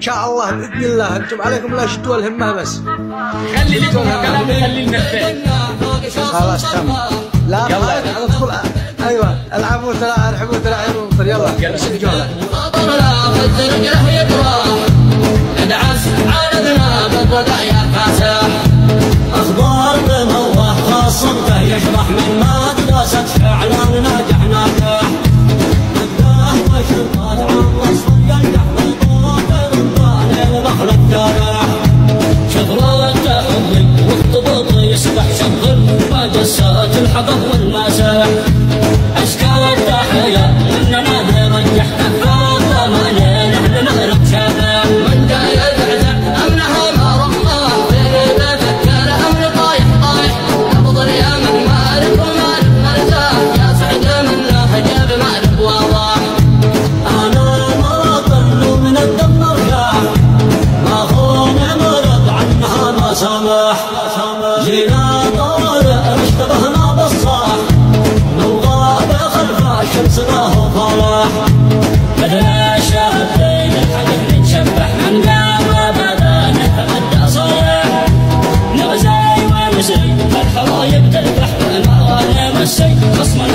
ان شاء الله باذن الله. انتم عليكم لا شدوا الهمه بس. خلي لكم الكلام خلي لنا خلاص تمام. لا ندخل. ايوه العبوا ارحبوا تلعبوا يلا بس الجوله. اخبار بموه خاصمته يشرح من مدرسه فعلا نجحنا فيه. نبداه وشطات عن وصف ينجح بالطاقه ربان المخلق جارح. شغل التحضي والضبط يسبح شغل وجسات الحقب والمساح. اشكال التحيه اننا نرجح افكار ضمانين احنا نغرق شباب. من جاي يزعزع امنها ما رماه فيه بفكر امن طايح طايح. افضل يا من مالك ومالك مرتاح يا سعد من له جاب مالك واضح. انا ما ضلوا من الدم ارجع ما خون مرض عنها ما سمح. جينا طارئ اشتبهنا بالصاح نوغاب خلف الشمس ما هو طالع. بدنا شاهدين الحدث نتشبح من قام بدا نتغدى صالح. نغزي ونسي الحرايب تذبح والمغانم السي خصمنا